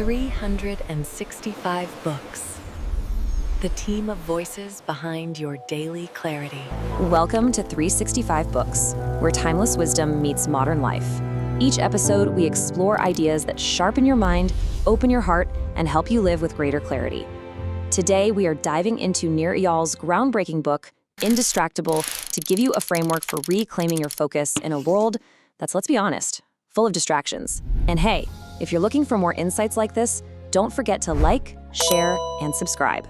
365 books. The team of voices behind your daily clarity. Welcome to 365 Books, where timeless wisdom meets modern life. Each episode, we explore ideas that sharpen your mind, open your heart, and help you live with greater clarity. Today, we are diving into Nir Eyal's groundbreaking book, Indistractable, to give you a framework for reclaiming your focus in a world that's, let's be honest, full of distractions. And hey, if you're looking for more insights like this, don't forget to like, share, and subscribe.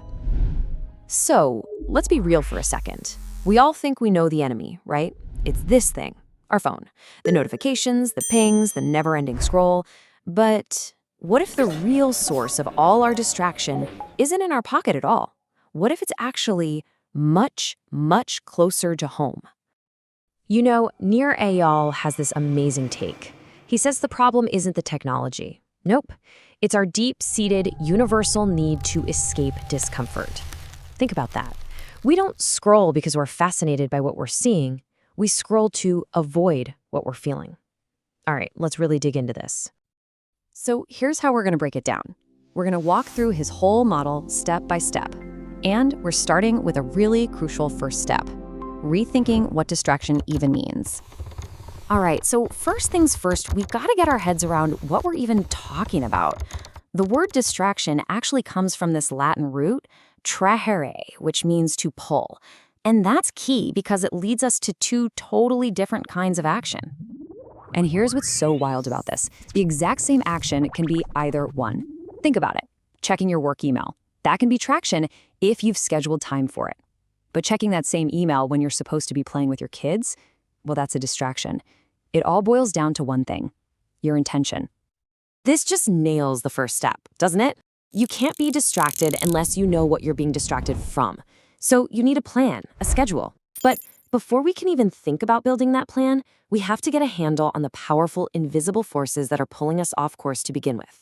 So, let's be real for a second. We all think we know the enemy, right? It's this thing, our phone. The notifications, the pings, the never-ending scroll. But what if the real source of all our distraction isn't in our pocket at all? What if it's actually much, much closer to home? You know, Nir Eyal has this amazing take. He says the problem isn't the technology. Nope. It's our deep-seated, universal need to escape discomfort. Think about that. We don't scroll because we're fascinated by what we're seeing. We scroll to avoid what we're feeling. All right, let's really dig into this. So here's how we're going to break it down. We're going to walk through his whole model step by step. And we're starting with a really crucial first step, rethinking what distraction even means. All right, so first things first, we've got to get our heads around what we're even talking about. The word distraction actually comes from this Latin root, trahere, which means to pull. And that's key because it leads us to two totally different kinds of action. And here's what's so wild about this. The exact same action can be either one. Think about it. Checking your work email. That can be traction if you've scheduled time for it. But checking that same email when you're supposed to be playing with your kids, well, that's a distraction. It all boils down to one thing, your intention. This just nails the first step, doesn't it? You can't be distracted unless you know what you're being distracted from. So you need a plan, a schedule. But before we can even think about building that plan, we have to get a handle on the powerful, invisible forces that are pulling us off course to begin with.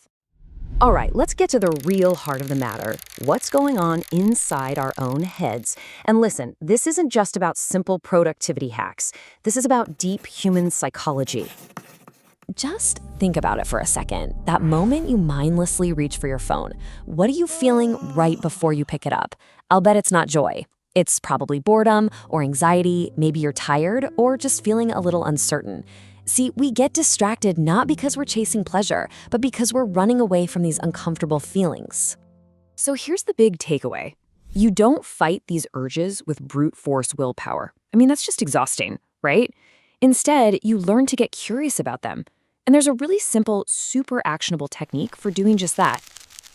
All right, let's get to the real heart of the matter. What's going on inside our own heads? And listen, this isn't just about simple productivity hacks. This is about deep human psychology. Just think about it for a second. That moment you mindlessly reach for your phone, what are you feeling right before you pick it up? I'll bet it's not joy. It's probably boredom or anxiety, maybe you're tired or just feeling a little uncertain. See, we get distracted not because we're chasing pleasure, but because we're running away from these uncomfortable feelings. So here's the big takeaway. You don't fight these urges with brute force willpower. I mean, that's just exhausting, right? Instead, you learn to get curious about them. And there's a really simple, super actionable technique for doing just that.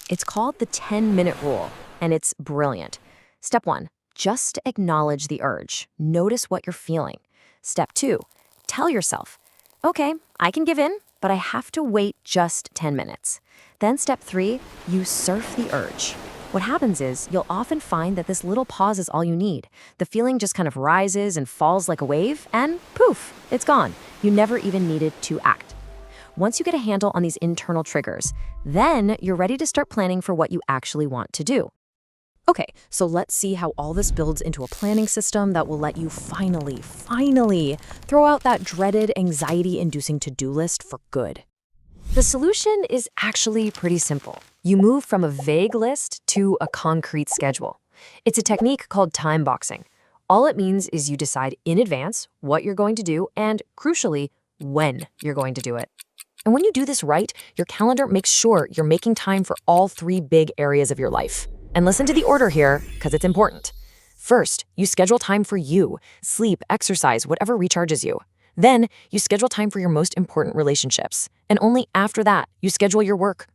It's called the 10-minute rule, and it's brilliant. Step 1, just acknowledge the urge. Notice what you're feeling. Step 2, tell yourself, okay, I can give in, but I have to wait just 10 minutes. Then step 3, you surf the urge. What happens is you'll often find that this little pause is all you need. The feeling just kind of rises and falls like a wave, and poof, it's gone. You never even needed to act. Once you get a handle on these internal triggers, then you're ready to start planning for what you actually want to do. Okay, so let's see how all this builds into a planning system that will let you finally throw out that dreaded anxiety-inducing to-do list for good. The solution is actually pretty simple. You move from a vague list to a concrete schedule. It's a technique called timeboxing. All it means is you decide in advance what you're going to do and, crucially, when you're going to do it. And when you do this right, your calendar makes sure you're making time for all three big areas of your life. And listen to the order here, because it's important. First, you schedule time for you, sleep, exercise, whatever recharges you. Then, you schedule time for your most important relationships. And only after that, you schedule your work.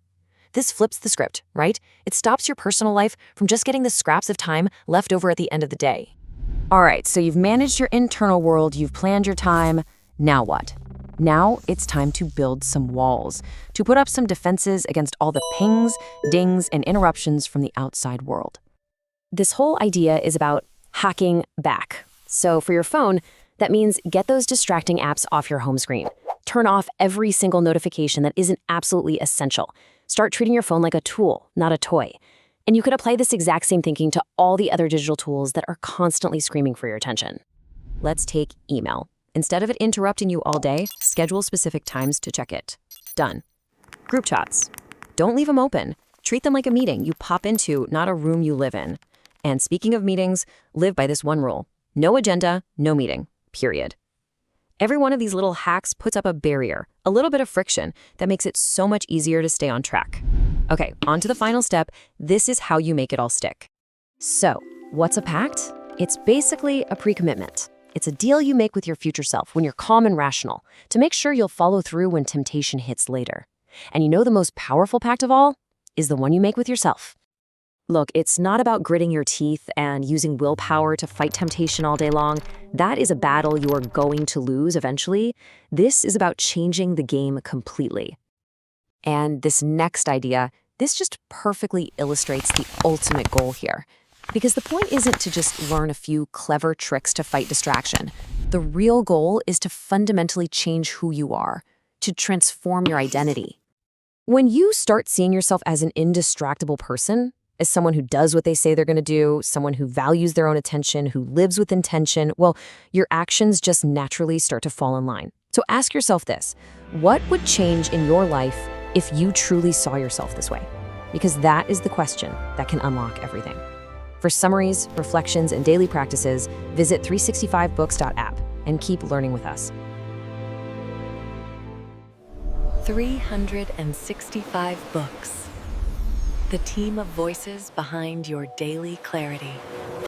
This flips the script, right? It stops your personal life from just getting the scraps of time left over at the end of the day. All right, so you've managed your internal world, you've planned your time. Now what? Now it's time to build some walls, to put up some defenses against all the pings, dings, and interruptions from the outside world. This whole idea is about hacking back. So for your phone, that means get those distracting apps off your home screen. Turn off every single notification that isn't absolutely essential. Start treating your phone like a tool, not a toy. And you could apply this exact same thinking to all the other digital tools that are constantly screaming for your attention. Let's take email. Instead of it interrupting you all day, schedule specific times to check it. Done. Group chats. Don't leave them open. Treat them like a meeting you pop into, not a room you live in. And speaking of meetings, live by this one rule. No agenda, no meeting. Period. Every one of these little hacks puts up a barrier, a little bit of friction that makes it so much easier to stay on track. Okay, on to the final step. This is how you make it all stick. So, what's a pact? It's basically a pre-commitment. It's a deal you make with your future self when you're calm and rational to make sure you'll follow through when temptation hits later. And you know the most powerful pact of all is the one you make with yourself. Look, it's not about gritting your teeth and using willpower to fight temptation all day long. That is a battle you're going to lose eventually. This is about changing the game completely. And this next idea, this just perfectly illustrates the ultimate goal here. Because the point isn't to just learn a few clever tricks to fight distraction. The real goal is to fundamentally change who you are, to transform your identity. When you start seeing yourself as an indistractable person, as someone who does what they say they're going to do, someone who values their own attention, who lives with intention, well, your actions just naturally start to fall in line. So ask yourself this: what would change in your life if you truly saw yourself this way? Because that is the question that can unlock everything. For summaries, reflections, and daily practices, visit 365books.app and keep learning with us. 365 books. The team of voices behind your daily clarity.